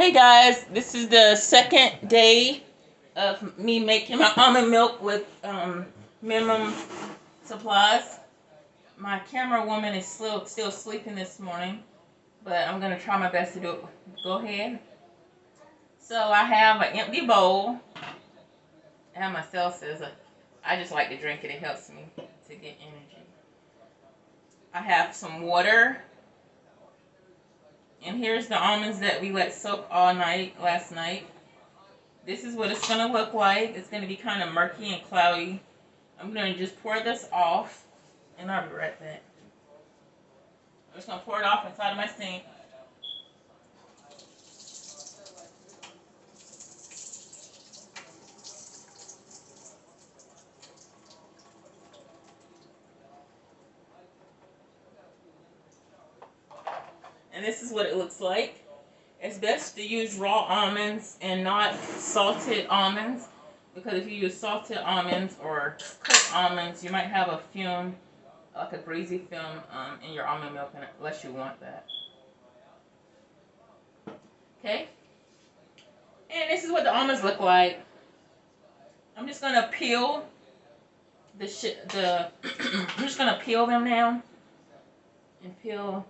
Hey guys, this is the second day of me making my almond milk with minimum supplies. My camera woman is still sleeping this morning, but I'm gonna try my best to do it. Go ahead. So I have an empty bowl. I have my seltzers. I just like to drink it. It helps me to get energy. I have some water. And here's the almonds that we let soak all night last night. This is what it's going to look like. It's going to be kind of murky and cloudy. I'm going to just pour this off, and I'll be right back. I'm just going to pour it off inside of my sink. And this is what it looks like. It's best to use raw almonds and not salted almonds, because if you use salted almonds or cooked almonds, you might have a fume, like a greasy film in your almond milk, unless you want that. Okay? And this is what the almonds look like. I'm just gonna peel I'm just gonna peel them now and peel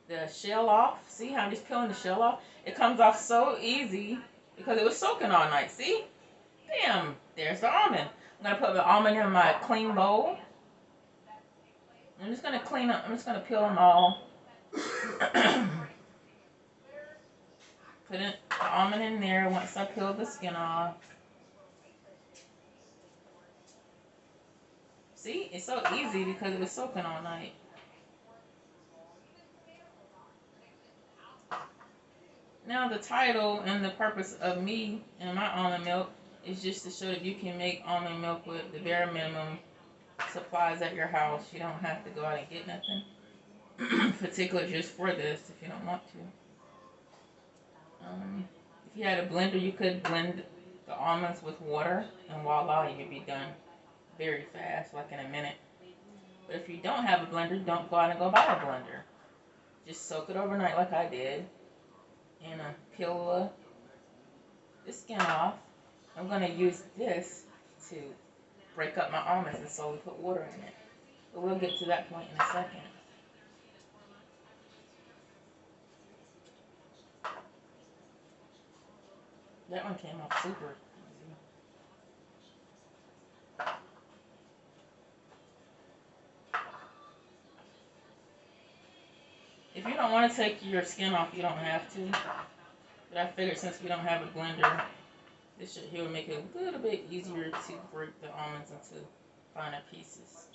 the shell off. See how I'm just peeling the shell off? It comes off so easy because it was soaking all night. See? Bam! There's the almond. I'm gonna put the almond in my clean bowl. I'm just gonna clean up. I'm just gonna peel them all. Put the almond in there once I peel the skin off. See? It's so easy because it was soaking all night. Now the title and the purpose of me and my almond milk is just to show that you can make almond milk with the bare minimum supplies at your house. You don't have to go out and get nothing particular just for this if you don't want to. If you had a blender, you could blend the almonds with water, and voila, you'd be done very fast, like in a minute. But if you don't have a blender, don't go out and go buy a blender. Just soak it overnight like I did, and peel the skin off. I'm going to use this to break up my almonds and slowly put water in it. But we'll get to that point in a second. That one came off super easy. If you don't want to take your skin off, you don't have to. But I figured since we don't have a blender, this here will make it a little bit easier to break the almonds into finer pieces.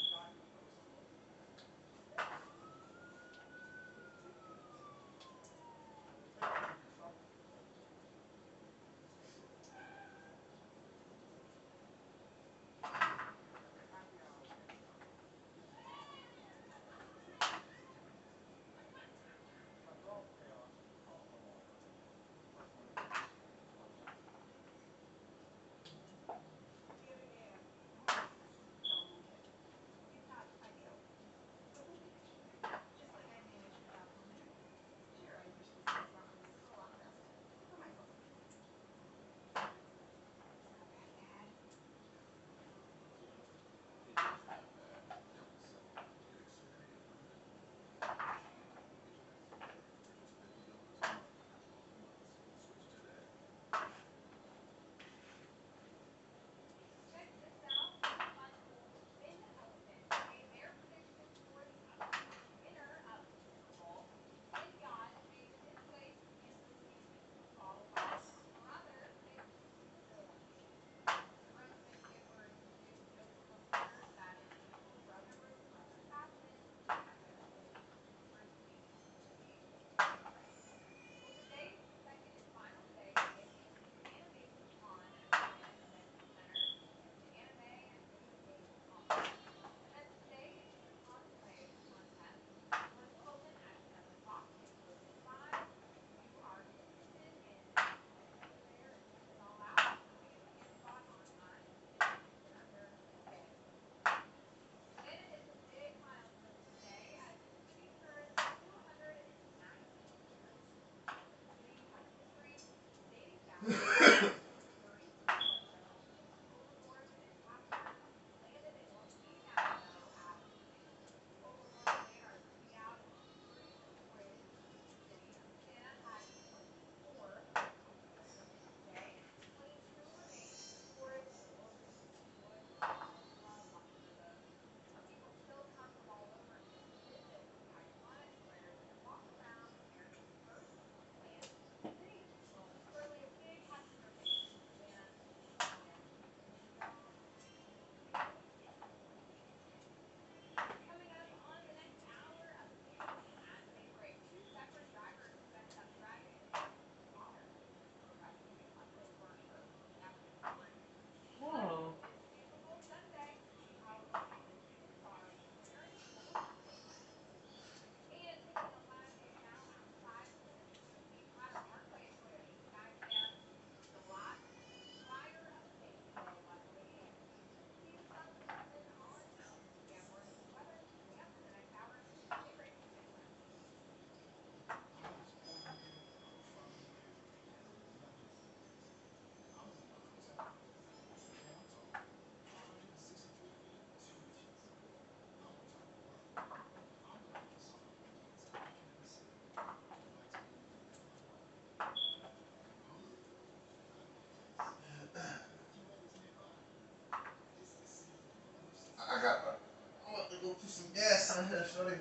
Okay.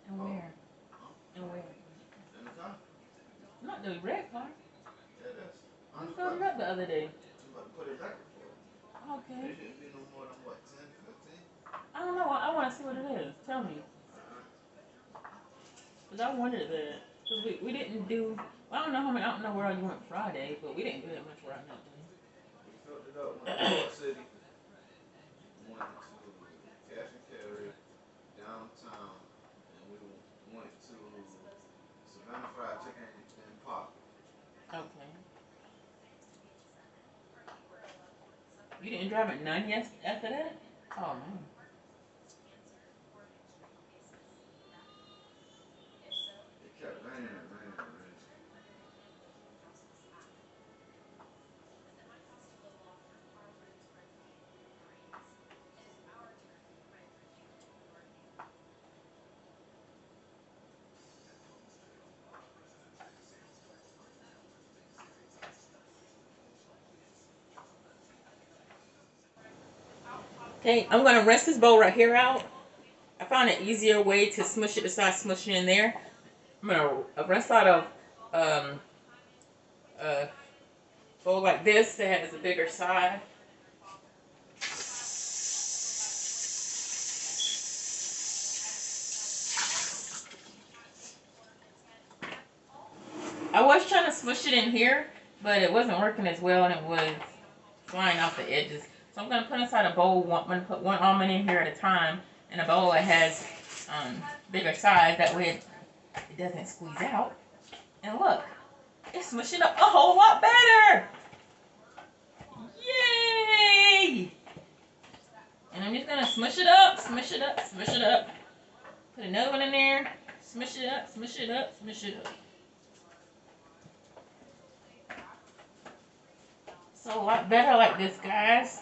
And where? And where? Not the red car. I filled it up the other day. Okay. I don't know. I want to see what it is. Tell me. Because I wondered that. Cause we didn't do. Well, I don't know how many. I don't know where you went Friday, but we didn't do that much right now. We filled it up, went to York City, went to Cash and Carry, downtown, and we went to Savannah Fried Chicken and Pop. Okay. You didn't drive at none yes after that? Oh man. It kept raining and raining and raining. Okay, I'm gonna rinse this bowl right here out. I found an easier way to smush it besides smushing it in there. I'm gonna rinse out of um, a bowl like this that has a bigger side. I was trying to smush it in here, but it wasn't working as well and it was flying off the edges. So I'm gonna put inside a bowl. I'm gonna put one almond in here at a time in a bowl that has bigger size. That way it doesn't squeeze out. And look, it's smushing up a whole lot better. Yay! And I'm just gonna smush it up, smush it up, smush it up. Put another one in there. Smush it up, smush it up, smush it up. So a lot better like this, guys.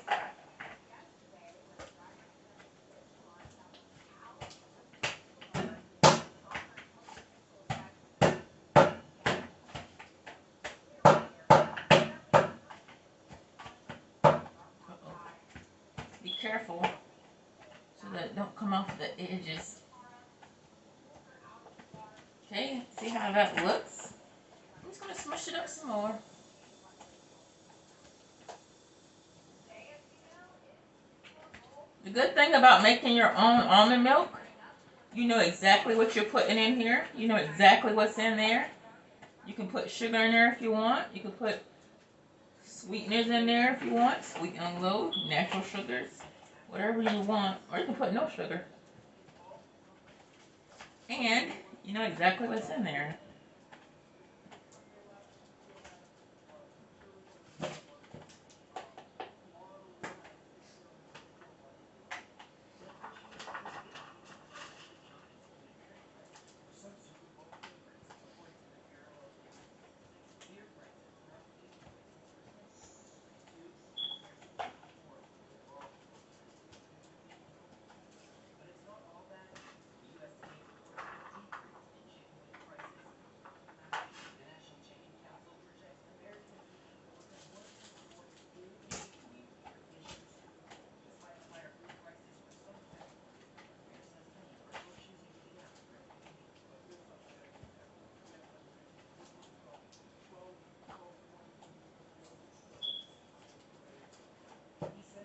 Be careful so that it don't come off the edges. Okay, see how that looks? I'm just gonna smush it up some more. The good thing about making your own almond milk, you know exactly what you're putting in here. You know exactly what's in there. You can put sugar in there if you want. You can put sweeteners in there if you want. Sweet and low, natural sugars, whatever you want. Or you can put no sugar. And you know exactly what's in there.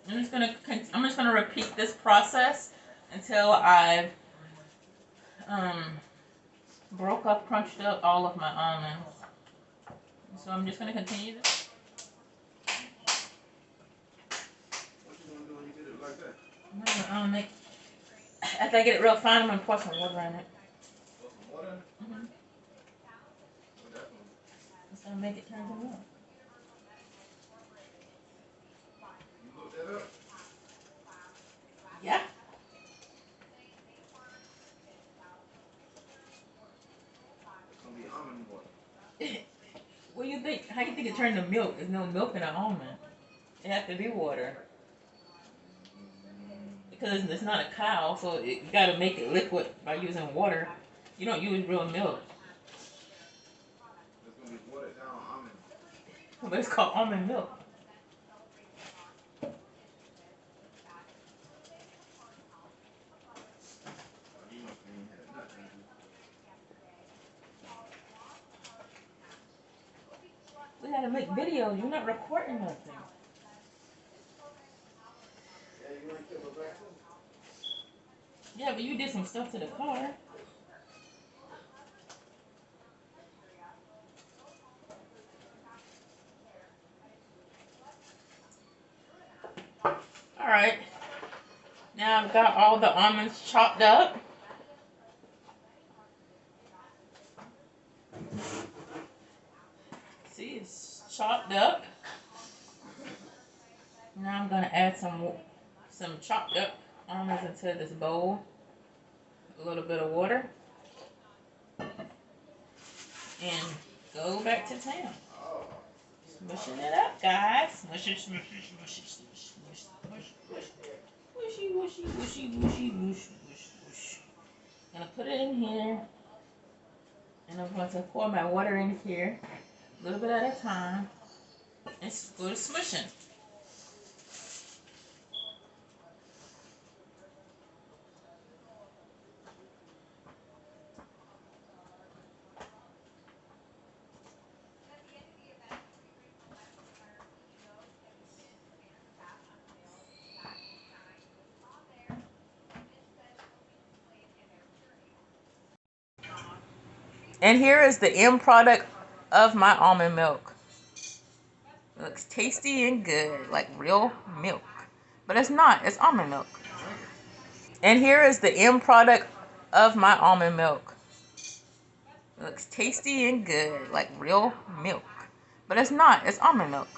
I'm just gonna repeat this process until I've um, broke up, crunched up all of my almonds. So I'm just gonna continue this. What you gonna do when you get it like that? I'm gonna make. After I get it real fine, I'm gonna pour some water in it. Put some water in it? Mm-hmm. What that gonna do? It's gonna make it turn to milk. You look that up? Yeah. It's gonna be almond water. What do you think? How do you think it turned to milk? There's no milk in an almond. It has to be water. Because it's not a cow, so you gotta make it liquid by using water. You don't use real milk. It's gonna be watered down almond. But it's called almond milk. We gotta make videos. You're not recording nothing. Yeah, you ain't took her back home. Yeah, but you did some stuff to the car. All right. Now I've got all the almonds chopped up. See, it's chopped up. Now I'm gonna add some chopped up almonds into this bowl. A little bit of water, and go back to town. Smushing it up, guys. Smush it, smush it, smush it, smush, smush, smush, smush. Whooshy, whooshy, whooshy, whooshy, whoosh, whoosh, whoosh. Gonna put it in here, and I'm going to pour my water in here, a little bit at a time, and go to smushing. And here is the end product of my almond milk. It looks tasty and good, like real milk. But it's not, it's almond milk. And here is the end product of my almond milk. It looks tasty and good, like real milk. But it's not, it's almond milk.